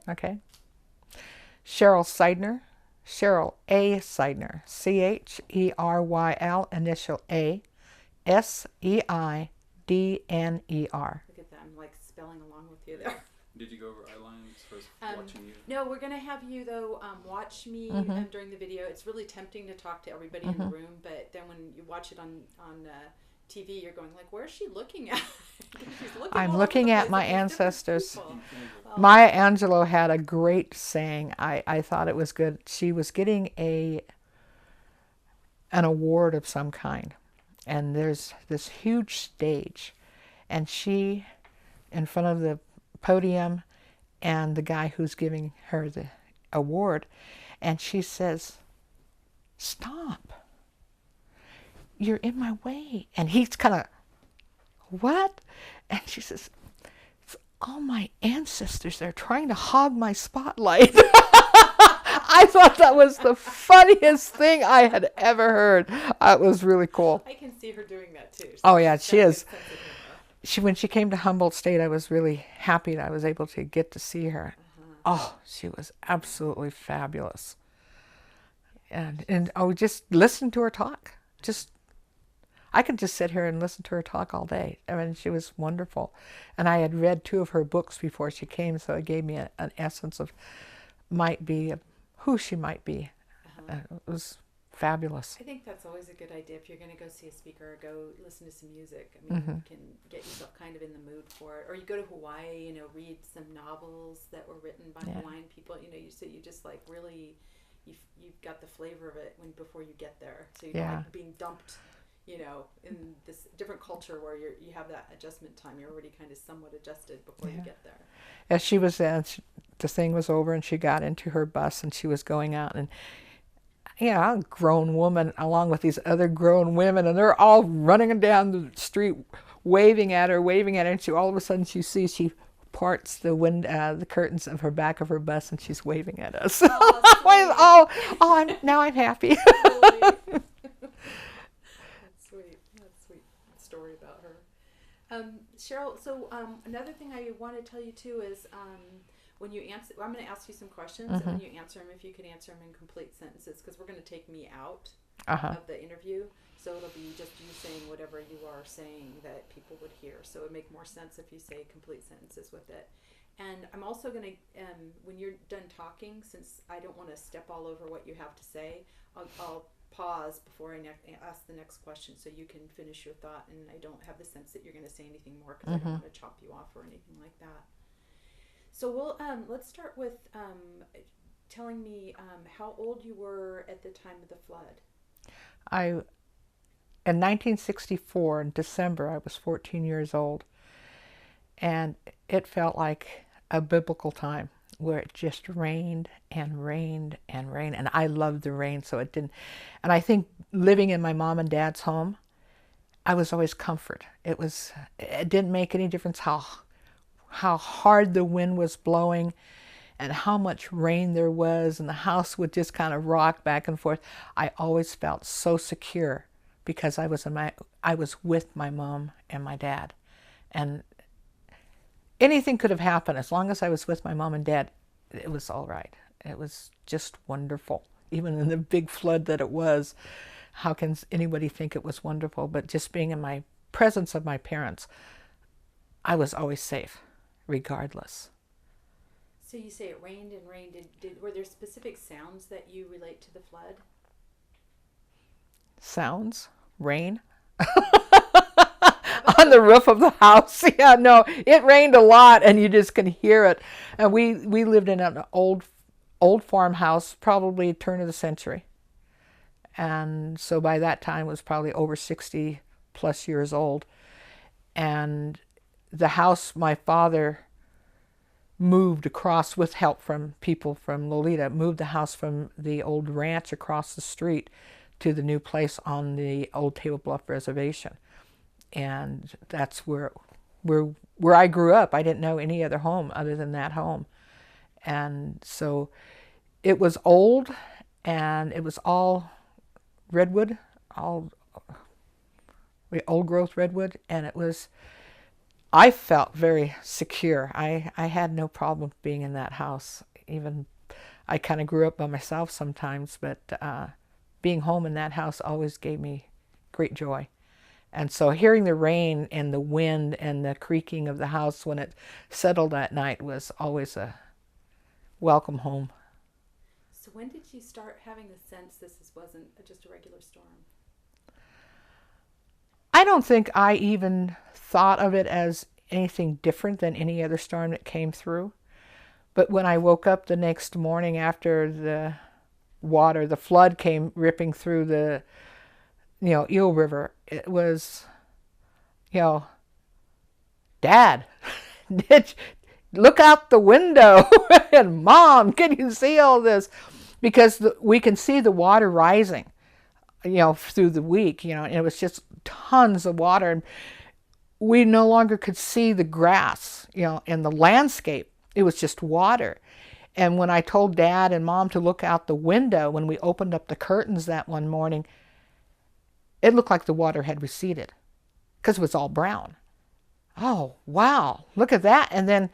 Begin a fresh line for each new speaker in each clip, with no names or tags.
Okay. Cheryl Seidner. Cheryl A. Seidner. Cheryl, initial A. Seidner.
Look at that. I'm like spelling along with you there.
Did you go over outlines for watching you?
No, we're gonna have you though watch me
Mm-hmm.
during the video. It's really tempting to talk to everybody in the
Mm-hmm.
room, but then when you watch it on TV, you're going like, "Where's she looking at?" She's looking
I'm
all over the
looking at
place
my
at these different
ancestors.
people. Oh,
Maya Angelou had a great saying. I thought it was good. She was getting an award of some kind, and there's this huge stage, and she in front of the podium and the guy who's giving her the award, and she says, "Stop, you're in my way." And he's kind of, "What?" And she says, "It's all my ancestors. They're trying to hog my spotlight." I thought that was the funniest thing I had ever heard. It was really cool.
I can see her doing that too.
Oh yeah,
She's
she
got a good
is.
sense of humor.
When she came to Humboldt State, I was really happy that I was able to get to see her. Oh, she was absolutely fabulous. And I would just listen to her talk. I could just sit here and listen to her talk all day. I mean, she was wonderful. And I had read 2 of her books before she came, so it gave me an essence of who she might be. It was fabulous.
I think that's always a good idea if you're going to go see a speaker or go listen to some music. I mean, you can get yourself kind of in the mood for it. Or you go to Hawaii, read some novels that were written by Hawaiian people. You just like really, you've got the flavor of it before you get there. So you're like being dumped, in this different culture where you have that adjustment time. You're already kind of somewhat adjusted before you get there.
As she was, the thing was over, and she got into her bus, and she was going out, and a grown woman along with these other grown women, and they're all running down the street, waving at her, and all of a sudden she parts the curtains of her back of her bus, and she's waving at us. Now I'm happy.
That's sweet. That's sweet story about her. Cheryl, so another thing I want to tell you too is when you answer, I'm going to ask you some questions, and when you answer them, if you can answer them in complete sentences, because we're going to take me out of the interview, so it'll be just you saying whatever you are saying that people would hear. So it would make more sense if you say complete sentences with it. And I'm also going to, when you're done talking, since I don't want to step all over what you have to say, I'll pause before I ask the next question, so you can finish your thought, and I don't have the sense that you're going to say anything more, because I don't want to chop you off or anything like that. So we'll let's start with telling me how old you were at the time of the flood.
In 1964, in December, I was 14 years old, and it felt like a biblical time where it just rained and rained and rained, and I loved the rain, so it didn't. And I think living in my mom and dad's home, I was always comfort. It didn't make any difference how hard the wind was blowing and how much rain there was, and the house would just kind of rock back and forth. I always felt so secure because I was with my mom and my dad, and anything could have happened. As long as I was with my mom and dad, it was all right. It was just wonderful. Even in the big flood that it was, how can anybody think it was wonderful? But just being in my presence of my parents, I was always safe, regardless.
So you say it rained and rained. Were there specific sounds that you relate to the flood?
Sounds? Rain? On the roof of the house. Yeah, no, it rained a lot, and you just can hear it. And we lived in an old farmhouse, probably turn of the century. And so by that time it was probably over 60 plus years old. And the house my father moved across with help from people from Lolita, moved the house from the old ranch across the street to the new place on the old Table Bluff Reservation. And that's where I grew up. I didn't know any other home other than that home. And so it was old, and it was all redwood, all old growth redwood, and it was I felt very secure. I had no problem being in that house. Even I kind of grew up by myself sometimes, but being home in that house always gave me great joy. And so hearing the rain and the wind and the creaking of the house when it settled that night was always a welcome home.
So when did you start having the sense wasn't just a regular storm?
I don't think I even thought of it as anything different than any other storm that came through. But when I woke up the next morning after the flood came ripping through the, Eel River, it was, Dad, look out the window, and Mom, can you see all this? Because we can see the water rising, through the week, and it was just tons of water, and we no longer could see the grass, and the landscape. It was just water. And when I told Dad and Mom to look out the window, when we opened up the curtains that one morning, it looked like the water had receded because it was all brown. Oh, wow, look at that. And then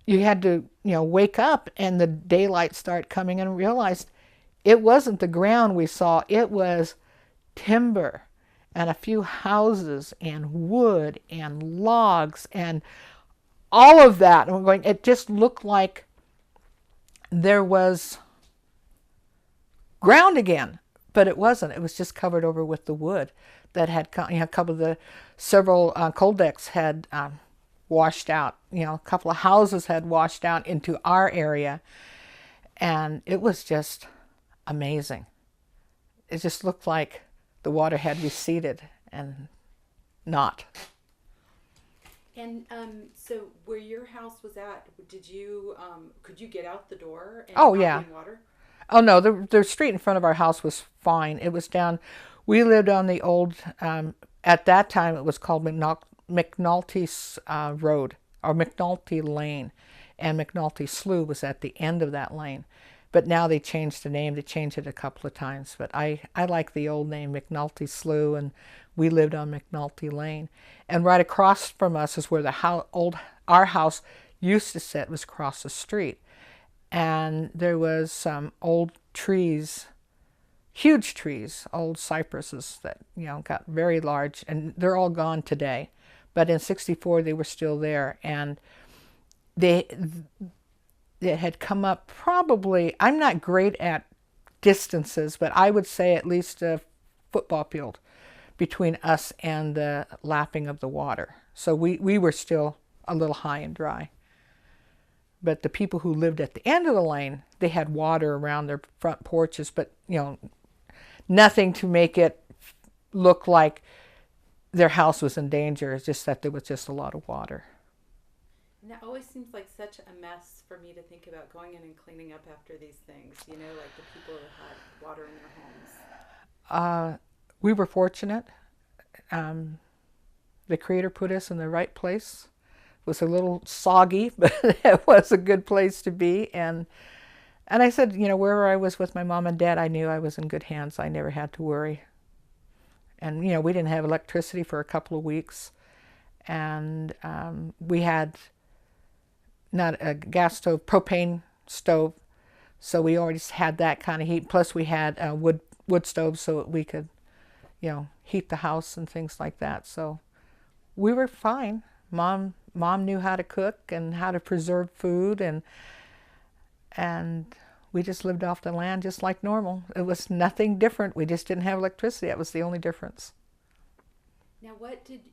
you had to, wake up and the daylight started coming and realized it wasn't the ground we saw. It was timber and a few houses and wood and logs and all of that. And we're going, it just looked like there was ground again, but it wasn't. It was just covered over with the wood that had, a couple of several coal decks had washed out. A couple of houses had washed out into our area, and it was just amazing. It just looked like the water had receded and not.
And so where your house was at, could you get out the door and
Oh,
not
yeah.
be in water?
Oh, no, the street in front of our house was fine. It was we lived on the old, at that time it was called McNulty's Road, or McNulty Lane, and McNulty Slough was at the end of that lane. But now they changed the name. They changed it a couple of times. But I like the old name, McNulty Slough, and we lived on McNulty Lane. And right across from us is where our house used to sit, was across the street. And there was some old trees, huge trees, old cypresses that, got very large, and they're all gone today. But in '64, they were still there. And it had come up probably, I'm not great at distances, but I would say at least a football field between us and the lapping of the water. So we were still a little high and dry. But the people who lived at the end of the lane, they had water around their front porches, but nothing to make it look like their house was in danger. It's just that there was just a lot of water.
And that always seems like such a mess for me to think about going in and cleaning up after these things, like the people who had water in their homes.
We were fortunate. The Creator put us in the right place. It was a little soggy, but it was a good place to be. And I said, wherever I was with my mom and dad, I knew I was in good hands. I never had to worry. And, we didn't have electricity for a couple of weeks. And we had not a gas stove, propane stove. So we already had that kind of heat. Plus we had wood stoves so that we could, heat the house and things like that. So we were fine. Mom knew how to cook and how to preserve food, and we just lived off the land just like normal. It was nothing different. We just didn't have electricity. That was the only difference.
Now,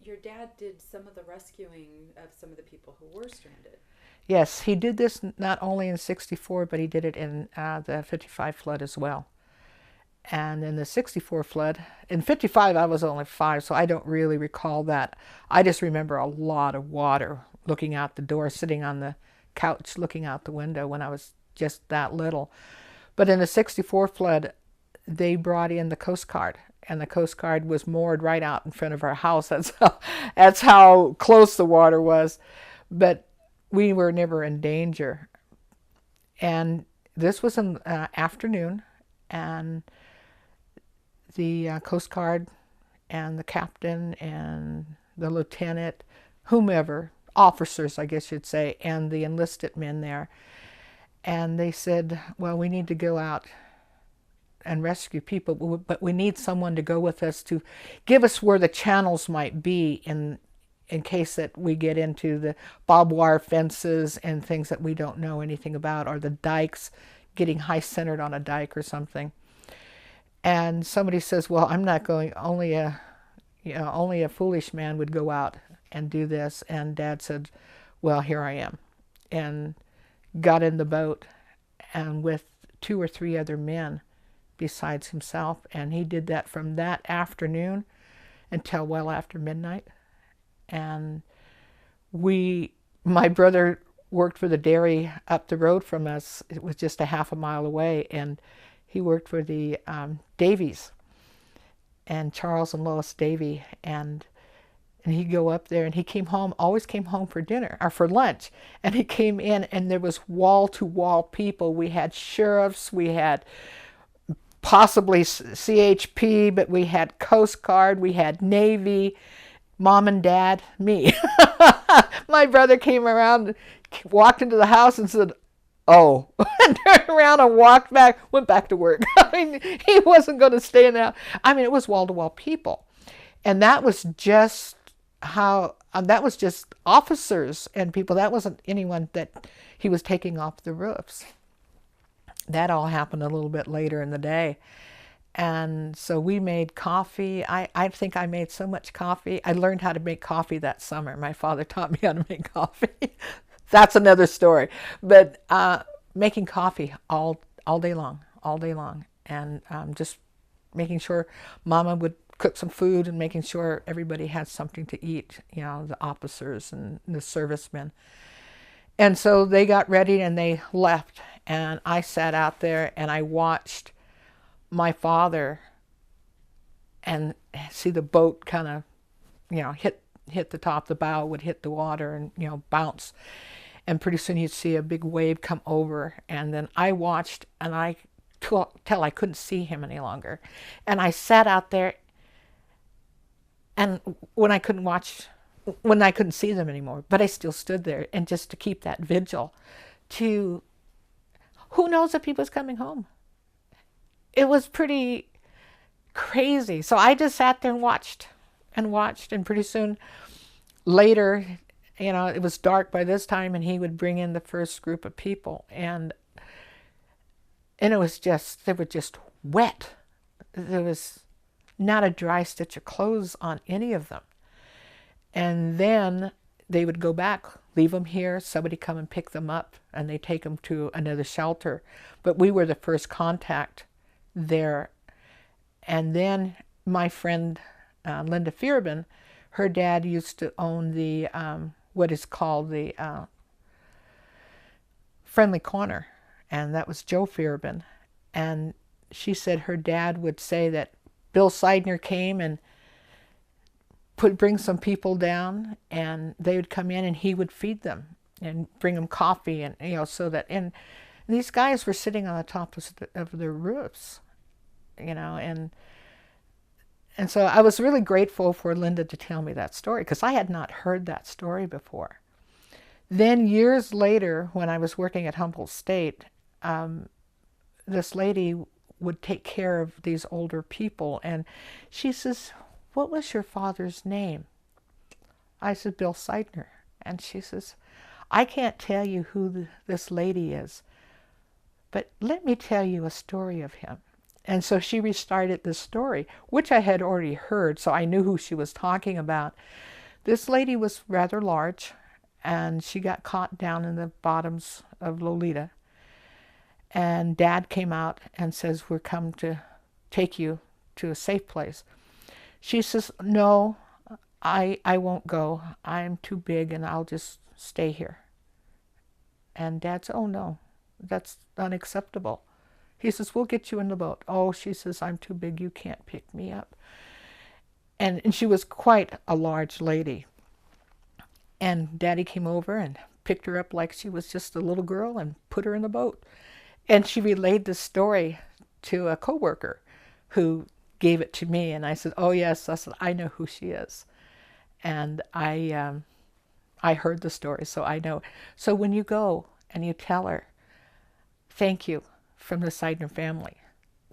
your dad did some of the rescuing of some of the people who were stranded?
Yes, he did this not only in '64, but he did it in the '55 flood as well. And in the '64 flood, in '55 I was only 5, so I don't really recall that. I just remember a lot of water looking out the door, sitting on the couch looking out the window when I was just that little. But in the '64 flood, they brought in the Coast Guard, and the Coast Guard was moored right out in front of our house. That's how close the water was. But we were never in danger. And this was in the afternoon, and the Coast Guard and the captain and the lieutenant, whomever, officers, I guess you'd say, and the enlisted men there. And they said, well, we need to go out and rescue people, but we need someone to go with us to give us where the channels might be in case that we get into the barbed wire fences and things that we don't know anything about, or the dikes, getting high-centered on a dike or something. And somebody says, well, I'm not going, only a foolish man would go out and do this. And Dad said, well, here I am. And got in the boat, and with 2 or 3 other men besides himself. And he did that from that afternoon until well after midnight. And my brother worked for the dairy up the road from us. It was just a half a mile away. And he worked for the Davies, and Charles and Lois Davy, and he'd go up there, and he always came home for dinner, or for lunch, and he came in, and there was wall-to-wall people. We had sheriffs, we had possibly CHP, but we had Coast Guard, we had Navy, Mom and Dad, me. My brother came around, walked into the house and said, oh, and turned around and walked back, went back to work. I mean, he wasn't going to stay in there. I mean, it was wall-to-wall people. And that was just that was just officers and people. That wasn't anyone that he was taking off the roofs. That all happened a little bit later in the day. And so we made coffee. I think I made so much coffee. I learned how to make coffee that summer. My father taught me how to make coffee. That's another story. But making coffee all day long, and just making sure Mama would cook some food and making sure everybody had something to eat, the officers and the servicemen. And so they got ready and they left, and I sat out there and I watched my father and see the boat kind of, hit the top, the bow would hit the water and, bounce. And pretty soon you'd see a big wave come over. And then I watched, and till I couldn't see him any longer. And I sat out there, and when I couldn't see them anymore, but I still stood there, and just to keep that vigil, who knows if he was coming home. It was pretty crazy. So I just sat there and watched, and pretty soon later, it was dark by this time, and he would bring in the first group of people, and it was just, they were just wet. There was not a dry stitch of clothes on any of them. And then they would go back, leave them here, somebody come and pick them up, and they take them to another shelter. But we were the first contact there. And then my friend Linda Fearbin, her dad used to own the what is called the Friendly Corner, and that was Joe Fearbin. And she said her dad would say that Bill Seidner came and bring some people down, and they would come in and he would feed them and bring them coffee, and so that, and these guys were sitting on the top of their roofs, and so I was really grateful for Linda to tell me that story, because I had not heard that story before. Then years later, when I was working at Humboldt State, this lady would take care of these older people, and she says, what was your father's name? I said, Bill Seidner. And she says, I can't tell you who this lady is, but let me tell you a story of him. And so she restarted this story, which I had already heard, so I knew who she was talking about. This lady was rather large, and she got caught down in the bottoms of Lolita. And Dad came out and says, we're come to take you to a safe place. She says, no, I won't go. I'm too big, and I'll just stay here. And Dad said, oh no, that's unacceptable. He says, we'll get you in the boat. Oh, she says, I'm too big, you can't pick me up. And she was quite a large lady. And Daddy came over and picked her up like she was just a little girl and put her in the boat. And she relayed the story to a coworker who gave it to me. And I said, oh yes, I know who she is. And I I heard the story, so I know. So when you go and you tell her, thank you from the Seidner family,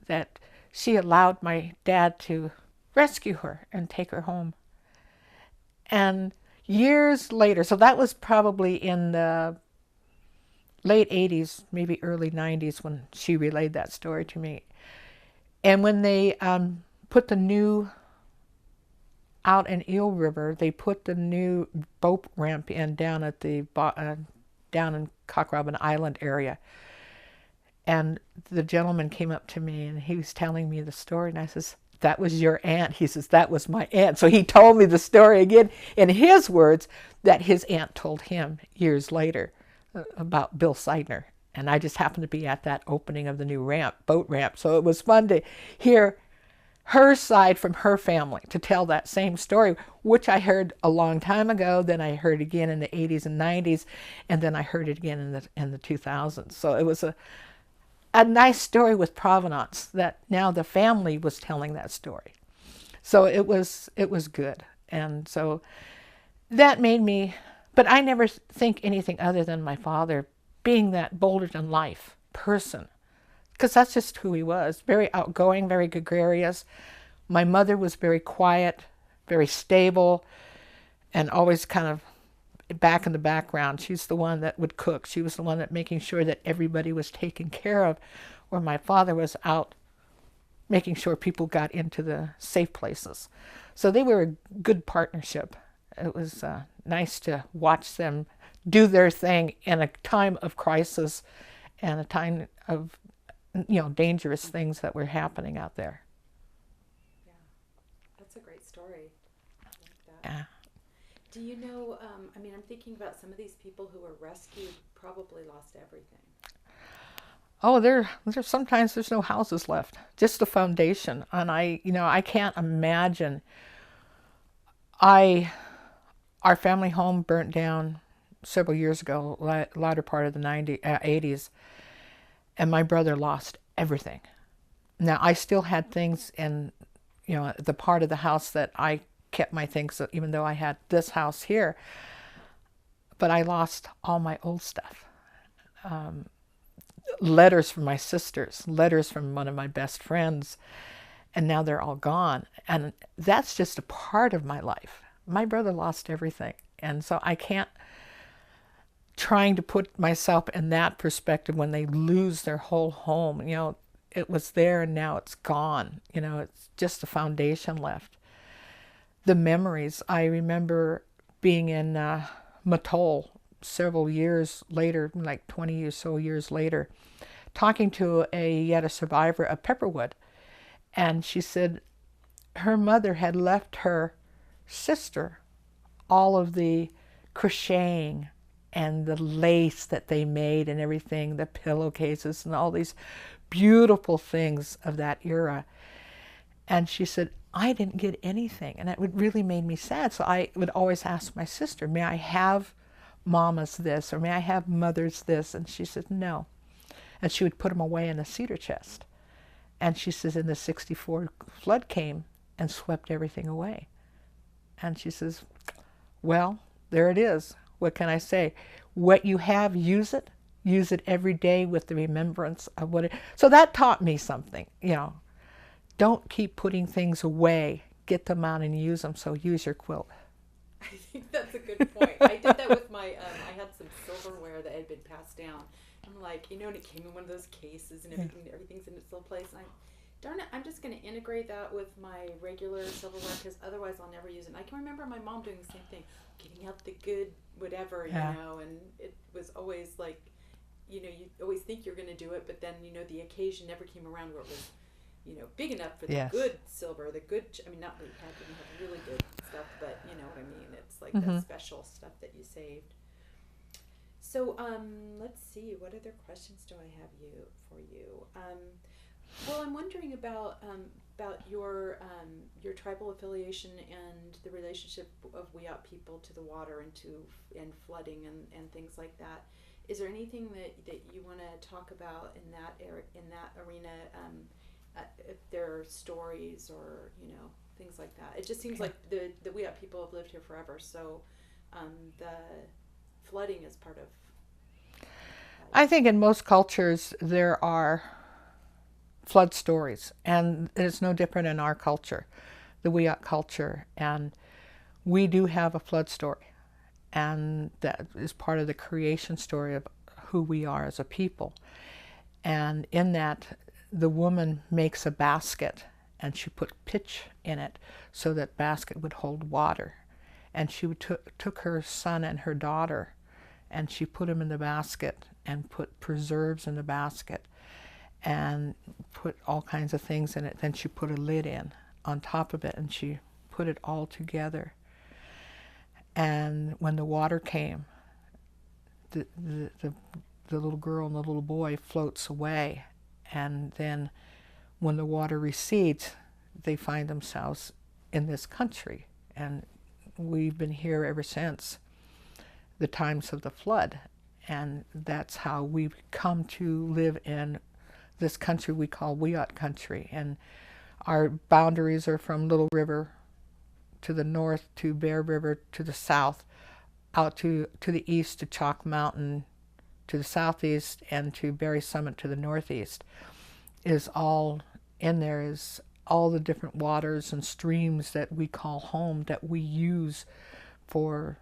that she allowed my dad to rescue her and take her home. And years later, so that was probably in the late 80s, maybe early 90s when she relayed that story to me. And when they put the new, out in Eel River, they put the new boat ramp in down at the down in Cock Robin Island area. And the gentleman came up to me and he was telling me the story, and I says, that was your aunt. He says, that was my aunt. So he told me the story again in his words that his aunt told him years later about Bill Seidner. And I just happened to be at that opening of the new ramp, boat ramp. So it was fun to hear her side from her family, to tell that same story, which I heard a long time ago. Then I heard again in the 80s and 90s, and then I heard it again in the 2000s. So it was a nice story with provenance that now the family was telling that story. So it was good. And so that made me, but I never think anything other than my father being that bolder than life person, because that's just who he was. Very outgoing, very gregarious. My mother was very quiet, very stable, and always kind of back in the background. She's the one that would cook. She was the one that making sure that everybody was taken care of, where my father was out making sure people got into the safe places. So they were a good partnership. It was nice to watch them do their thing in a time of crisis and a time of, dangerous things that were happening out there.
Yeah, that's a great story. I like that.
Yeah.
Do you know, I'm thinking about some of these people who were rescued probably lost everything.
Oh, there's sometimes there's no houses left, just the foundation. And I can't imagine. Our family home burnt down several years ago, latter part of the 80s, and my brother lost everything. Now, I still had things in, the part of the house that I kept my things, even though I had this house here, but I lost all my old stuff. Letters from my sisters, letters from one of my best friends, and now they're all gone. And that's just a part of my life. My brother lost everything. And so I can't, trying to put myself in that perspective when they lose their whole home. It was there and now it's gone. It's just the foundation left. The memories, I remember being in Matol several years later, like 20 or so years later, talking to a survivor of Pepperwood. And she said her mother had left her sister all of the crocheting and the lace that they made and everything, the pillowcases and all these beautiful things of that era. And she said, I didn't get anything. And it really made me sad. So I would always ask my sister, may I have Mama's this, or may I have Mother's this? And she said, no. And she would put them away in a cedar chest. And she says, in the 64 flood came and swept everything away. And she says, well, there it is. What can I say? What you have, use it. Use it every day with the remembrance of what it... So that taught me something, Don't keep putting things away. Get them out and use them. So use your quilt.
I think that's a good point. I did that with my, I had some silverware that had been passed down. I'm like, and it came in one of those cases and everything's in its little place. And darn it, I'm just going to integrate that with my regular silverware because otherwise I'll never use it. And I can remember my mom doing the same thing, getting out the good whatever, and it was always like, you always think you're going to do it, but then, the occasion never came around where it was, big enough for the good silver, the good, not that you didn't have really good stuff, but you know what I mean? It's like that special stuff that you saved. So, let's see, what other questions do I have for you? Well, I'm wondering about your tribal affiliation and the relationship of Wiyot people to the water and flooding and things like that. Is there anything that you want to talk about in that arena? If there are stories or things like that. It just seems like the Wiyot people have lived here forever, so the flooding is part of.
I think in most cultures there are flood stories, and it's no different in our culture, the Wiyot culture, and we do have a flood story, and that is part of the creation story of who we are as a people. And in that, the woman makes a basket, and she put pitch in it so that basket would hold water. And she took her son and her daughter, and she put them in the basket and put preserves in the basket and put all kinds of things in it. Then she put a lid in on top of it, and she put it all together. And when the water came, the little girl and the little boy floats away, and then when the water recedes, they find themselves in this country, and we've been here ever since the times of the flood, and that's how we've come to live in this country we call Wiyot country. And our boundaries are from Little River to the north to Bear River to the south, out to the east to Chalk Mountain to the southeast, and to Berry Summit to the northeast. Is all in there, is all the different waters and streams that we call home, that we use for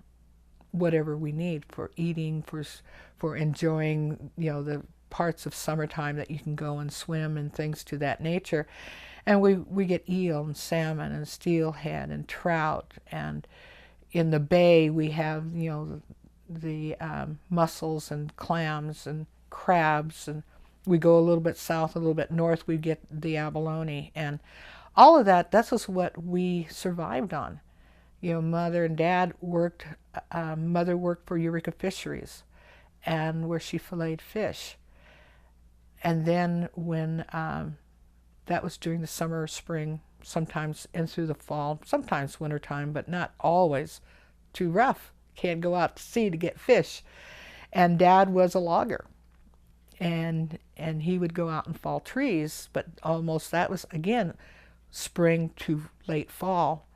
whatever we need, for eating, for enjoying, the parts of summertime that you can go and swim and things to that nature. And we get eel and salmon and steelhead and trout, and in the bay we have the mussels and clams and crabs, and we go a little bit south, a little bit north, we get the abalone, and all of that. That's just what we survived on. Mother and Dad worked. Mother worked for Eureka Fisheries, and where she filleted fish. And then when that was during the summer, spring, sometimes in through the fall, sometimes wintertime, but not always. Too rough. Can't go out to sea to get fish. And Dad was a logger, and he would go out and fall trees, but almost that was again spring to late fall,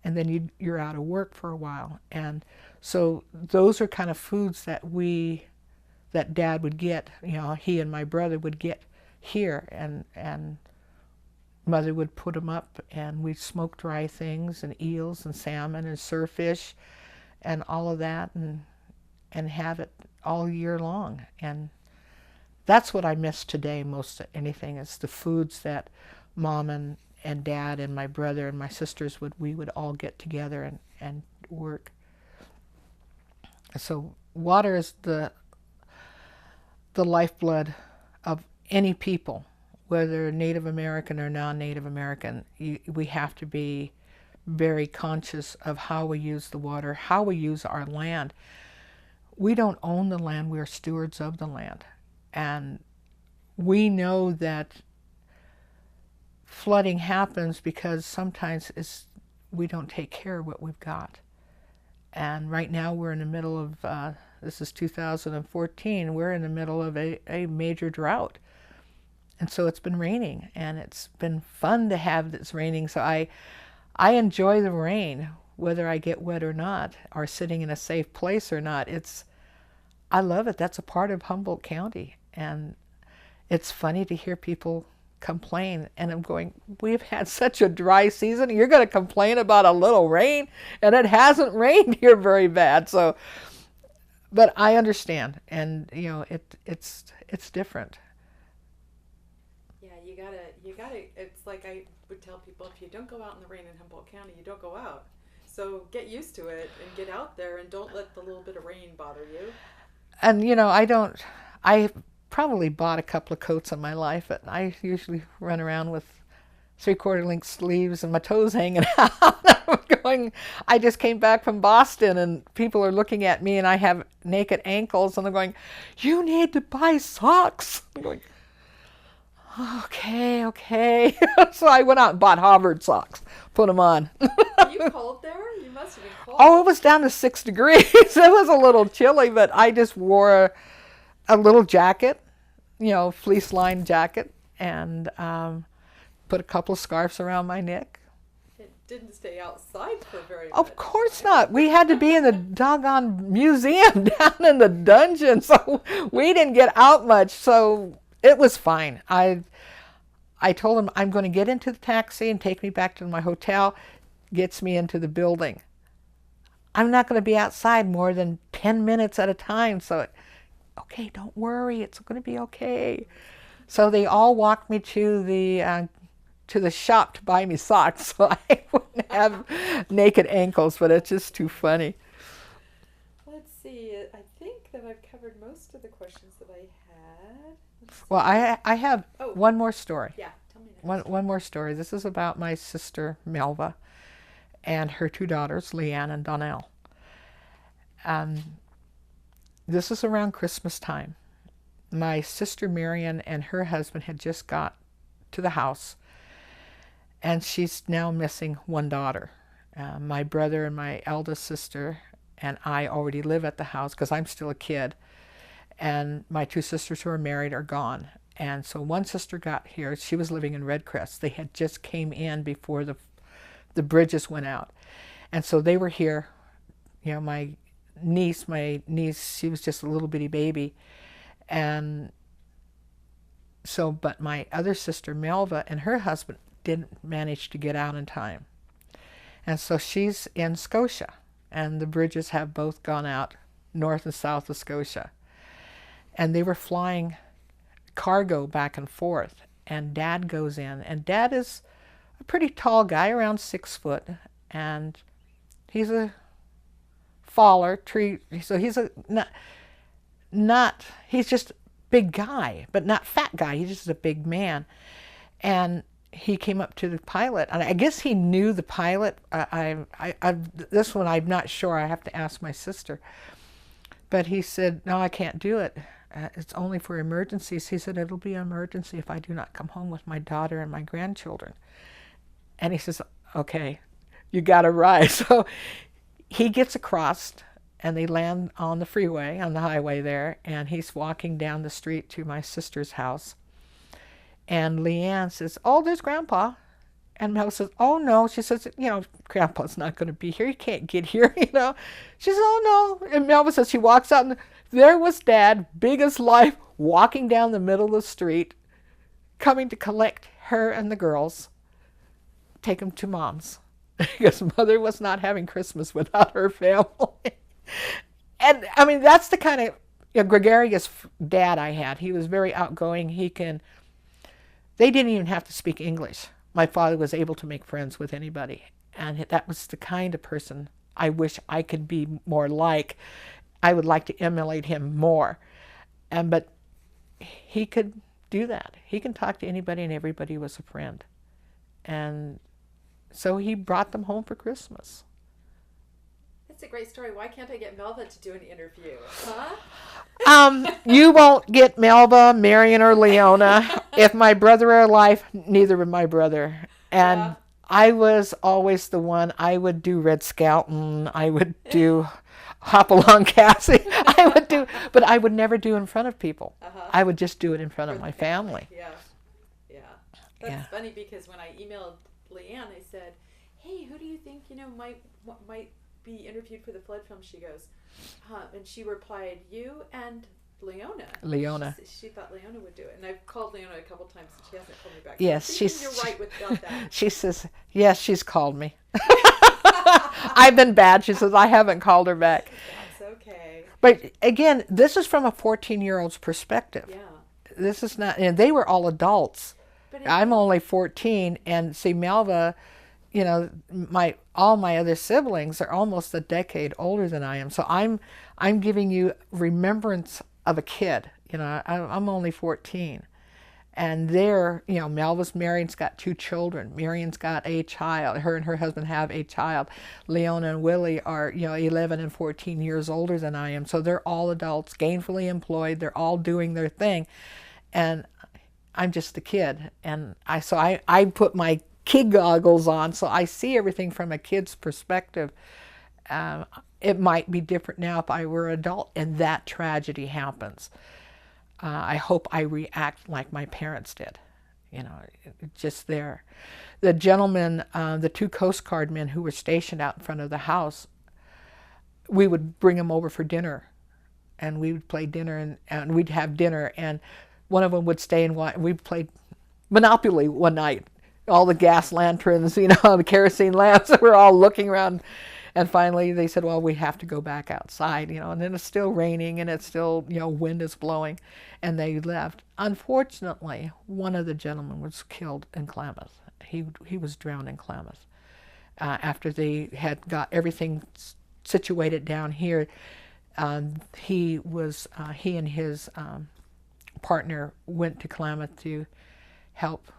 and then you're out of work for a while. And so those are kind of foods that Dad would get, he and my brother would get here, and Mother would put them up, and we'd smoke dry things, and eels and salmon and surfish and all of that, and have it all year long. And that's what I miss today most of anything, is the foods that Mom and Dad and my brother and my sisters we would all get together and work. So water is the lifeblood of any people, whether Native American or non-Native American. We have to be very conscious of how we use the water, how we use our land. We don't own the land, we are stewards of the land. And we know that flooding happens because sometimes we don't take care of what we've got. And right now we're in the middle of, this is 2014, we're in the middle of a major drought. And so it's been raining, and it's been fun to have this raining. So I enjoy the rain, whether I get wet or not, or sitting in a safe place or not. I love it. That's a part of Humboldt County. And it's funny to hear people complain, and I'm going, we've had such a dry season, you're going to complain about a little rain? And it hasn't rained here very bad. So, but I understand, and it's different.
Yeah, you gotta, it's like I would tell people, if you don't go out in the rain in Humboldt County, you don't go out. So get used to it and get out there, and don't let the little bit of rain bother you.
And I probably bought a couple of coats in my life, but I usually run around with 3/4 length sleeves and my toes hanging out. I just came back from Boston, and people are looking at me, and I have naked ankles, and they're going, you need to buy socks. I'm going, okay. So I went out and bought Harvard socks, put them on.
Are you cold there? You must have been cold.
Oh, it was down to 6 degrees. It was a little chilly, but I just wore a little jacket, fleece-lined jacket, and put a couple of scarves around my neck.
didn't stay outside for very much.
Of course not. We had to be in the doggone museum down in the dungeon, so we didn't get out much. So it was fine. I told him I'm going to get into the taxi and take me back to my hotel. Gets me into the building. I'm not going to be outside more than 10 minutes at a time. So, okay, don't worry. It's going to be okay. So they all walked me to the shop to buy me socks so I wouldn't have naked ankles, but it's just too funny.
Let's see. I think that I've covered most of the questions that I had.
Well, I have one more story.
Yeah, tell me that.
One more story. This is about my sister Melva and her two daughters, Leanne and Donnell. This is around Christmas time. My sister Marion and her husband had just got to the house, and she's now missing one daughter. My brother and my eldest sister and I already live at the house because I'm still a kid, and my two sisters who are married are gone. And so one sister got here. She was living in Red Crest. They had just came in before the bridges went out. And so they were here. You know, my niece, she was just a little bitty baby. And so, but my other sister, Melva, and her husband didn't manage to get out in time. And so she's in Scotia, and the bridges have both gone out north and south of Scotia. And they were flying cargo back and forth, and Dad goes in, and Dad is a pretty tall guy, around 6 foot, and he's a faller tree, so he's a not he's just a big guy, but not fat guy. He's just a big man. And he came up to the pilot, and I guess he knew the pilot. This one I'm not sure. I have to ask my sister. But he said, "No, I can't do it. It's only for emergencies." He said, "It'll be an emergency if I do not come home with my daughter and my grandchildren." And he says, "Okay, you got to ride." So he gets across, and they land on the freeway, on the highway there, and he's walking down the street to my sister's house. And Leanne says, "Oh, there's Grandpa." And Mel says, "Oh, no." She says, "You know, Grandpa's not going to be here. He can't get here, you know." She says, "Oh, no." And Melva says, she walks out, and there was Dad, big as life, walking down the middle of the street, coming to collect her and the girls, take them to Mom's. Because Mother was not having Christmas without her family. And, I mean, that's the kind of gregarious dad I had. He was very outgoing. They didn't even have to speak English. My father was able to make friends with anybody. And that was the kind of person I wish I could be more like. I would like to emulate him more. But he could do that. He can talk to anybody, and everybody was a friend. And so he brought them home for Christmas.
That's a great story. Why can't I get Melva to do an interview? Huh?
You won't get Melva, Marion, or Leona. If my brother were alive, neither would my brother. And
Yeah.
I was always the one. I would do Red Scouting. I would do Hop Along Cassie. But I would never do in front of people.
Uh-huh.
I would just do it in front of
For
my
the
family.
Yeah. Yeah. That's
Yeah.
funny because when I emailed Leanne, I said, "Hey, who do you think, might be interviewed for the flood film?" She goes, and she replied, "You and Leona." She thought Leona would do it. And I've called Leona a couple times and she hasn't called me back.
Yes,
So you're right about that.
She says, yes, she's called me. I've been bad. She says, I haven't called her back.
That's okay.
But again, this is from a 14-year-old's perspective.
Yeah.
This is not, and they were all adults.
But
I'm only 14, and see, Melva, all my other siblings are almost a decade older than I am. So I'm giving you remembrance of a kid. I'm only 14. And Melva's Marion's got 2 children. Marion's got a child. Her and her husband have a child. Leona and Willie are, 11 and 14 years older than I am. So they're all adults, gainfully employed. They're all doing their thing. And I'm just the kid. And I put my kid goggles on, so I see everything from a kid's perspective. It might be different now if I were an adult and that tragedy happens. I hope I react like my parents did. you know, just there. The gentlemen, the two Coast Guard men who were stationed out in front of the house, we would bring them over for dinner, and we would play dinner, and we'd have dinner, and one of them would stay and watch. We played Monopoly one night. All the gas lanterns, you know, the kerosene lamps, we're all looking around. And finally they said, well, we have to go back outside, you know, and then it's still raining and it's still, you know, wind is blowing. And they left. Unfortunately, one of the gentlemen was killed in Klamath. He was drowned in Klamath. After they had got everything situated down here, he and his partner went to Klamath to help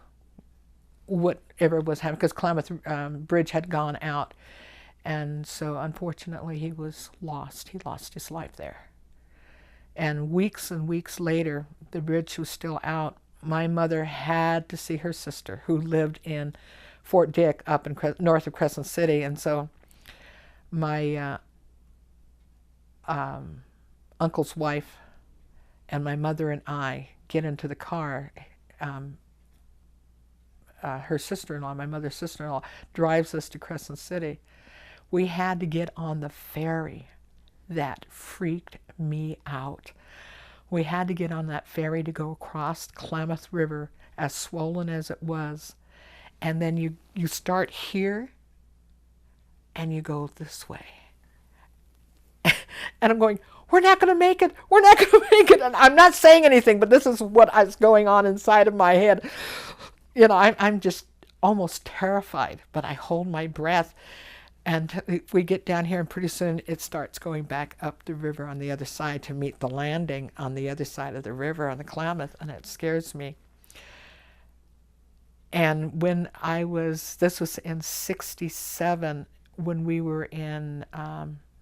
whatever was happening, because Klamath Bridge had gone out. And so, unfortunately, he was lost. He lost his life there. And weeks later, the bridge was still out. My mother had to see her sister, who lived in Fort Dick, up in north of Crescent City. And so, my uncle's wife and my mother and I get into the car. Her sister-in-law, my mother's sister-in-law, drives us to Crescent City. We had to get on the ferry. That freaked me out. We had to get on that ferry to go across Klamath River, as swollen as it was. And then you start here and you go this way. And I'm going, we're not going to make it. We're not going to make it. And I'm not saying anything, but this is what is going on inside of my head. You know, I'm just almost terrified, but I hold my breath. And we get down here, and pretty soon it starts going back up the river on the other side to meet the landing on the other side of the river on the Klamath, and it scares me. And when this was in '67, when we were in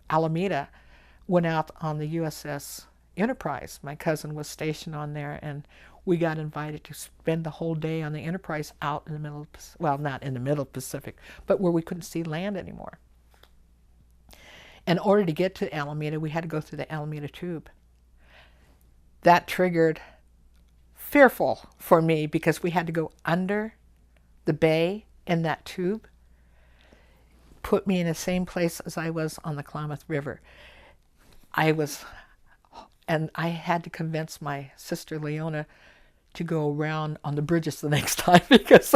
Alameda, went out on the USS Enterprise. My cousin was stationed on there, and we got invited to spend the whole day on the Enterprise out in the middle, well, not in the middle of the Pacific, but where we couldn't see land anymore. In order to get to Alameda, we had to go through the Alameda Tube. That triggered fearful for me, because we had to go under the bay in that tube, put me in the same place as I was on the Klamath River. And I had to convince my sister Leona to go around on the bridges the next time, because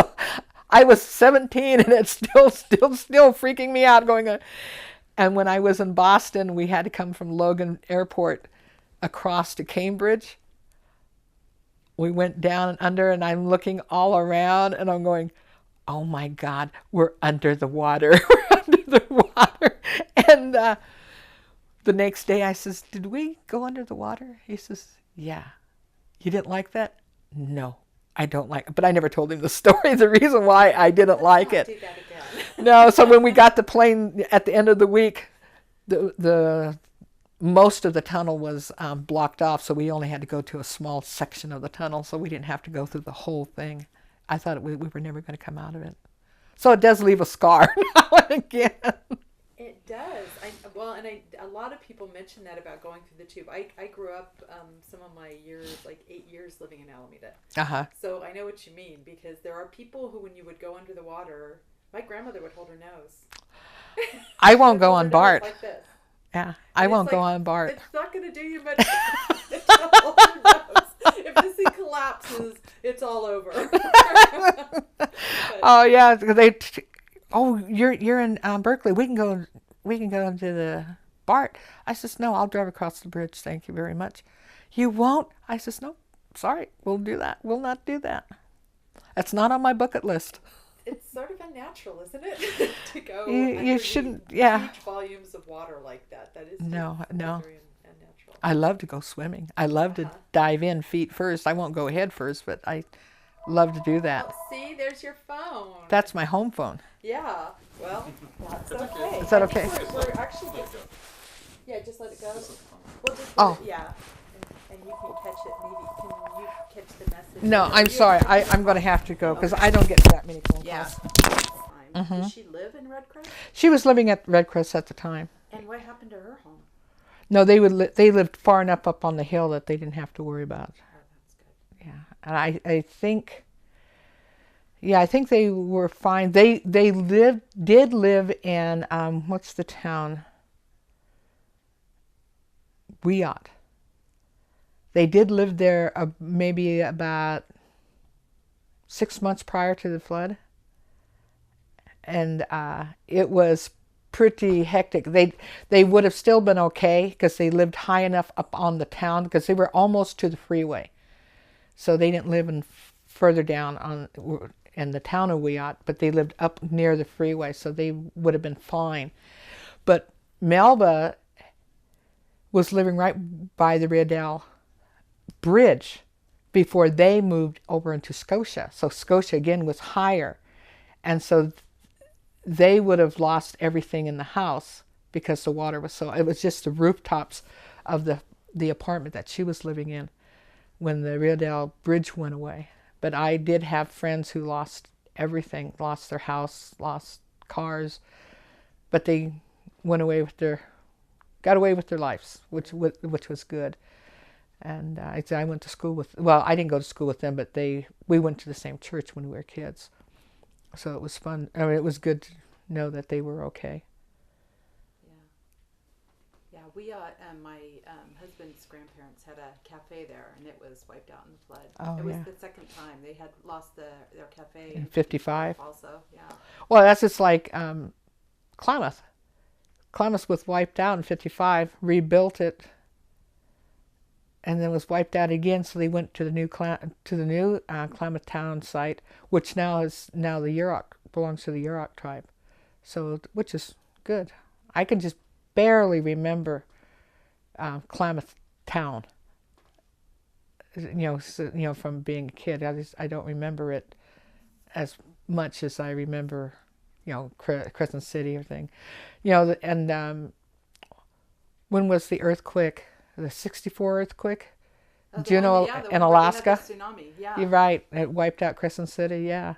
I was 17 and it's still freaking me out going on. And when I was in Boston, we had to come from Logan Airport across to Cambridge. We went down and under, and I'm looking all around and I'm going, oh my God, we're under the water. We're under the water. And the next day I says, did we go under the water? He says, yeah. You didn't like that? No, I don't like it. But I never told him the story, the reason why I didn't like it.
Do that again.
No, so when we got the plane at the end of the week, the most of the tunnel was blocked off, so we only had to go to a small section of the tunnel, so we didn't have to go through the whole thing. I thought we were never going to come out of it. So it does leave a scar now and again.
It does. A lot of people mention that about going through the tube. I grew up some of my years, like 8 years, living in Alameda.
Uh-huh.
So I know what you mean, because there are people who, when you would go under the water, my grandmother would hold her nose.
I won't go on BART.
Like this.
Yeah, I won't go on BART.
It's not going to do you much good to hold your nose. If this thing collapses, it's all over.
Oh yeah, you're in Berkeley. We can go into the BART. I says, no, I'll drive across the bridge. Thank you very much. You won't? I says, no, sorry, we'll do that. We'll not do that. That's not on my bucket list.
It's sort of unnatural, isn't it? To go.
You shouldn't. Yeah.
Huge volumes of water like that. That is
no.
very unnatural.
I love to go swimming. I love to dive in feet first. I won't go head first, but I love to do that.
Well, see, there's your phone.
That's my home phone.
Yeah. Well, that's okay.
Is that okay?
We're actually just. Yeah, just let it go. We'll just. Yeah. And you can catch it. Maybe can you catch the message?
No, I'm sorry. I'm going to have to go because I don't get that many phone calls.
Yeah, that's fine.
Mm-hmm.
Did she live in Red Cross?
She was living at Red Cross at the time.
And what happened to her home?
No, they lived far enough up on the hill that they didn't have to worry about.
Oh, that's good.
Yeah, and I think Yeah, I think they were fine. They did live in what's the town? Wiat. They did live there maybe about 6 months prior to the flood, and it was pretty hectic. They would have still been okay because they lived high enough up on the town because they were almost to the freeway, so they didn't live further down in the town of Wiat, but they lived up near the freeway, so they would have been fine. But Melba was living right by the Riedel Bridge before they moved over into Scotia. So Scotia again was higher, and so they would have lost everything in the house because the water was so. It was just the rooftops of the apartment that she was living in when the Riedel Bridge went away. But I did have friends who lost everything, lost their house, lost cars, but they got away with their lives, which was good. And I went to school with, well, I didn't go to school with them, but we went to the same church when we were kids. So it was fun. I mean, it was good to know that they were okay.
Yeah. We, my husband's grandparents had a cafe there, and it was wiped out in the flood.
Oh,
it was
yeah.
the second time they had lost their cafe
In 55.
Also, yeah.
Well, that's just like Klamath. Klamath was wiped out in 55, rebuilt it, and then was wiped out again. So they went to the new Klamath Town site, which now the Yurok belongs to the Yurok tribe. So, which is good. I can just barely remember Klamath Town. From being a kid, I don't remember it as much as I remember, Crescent City or thing. And when was the earthquake? The 64 earthquake? Juneau in Alaska?
Tsunami, yeah.
You're right. It wiped out Crescent City, yeah.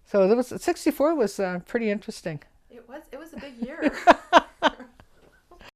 So 64 was pretty interesting.
It was a big year.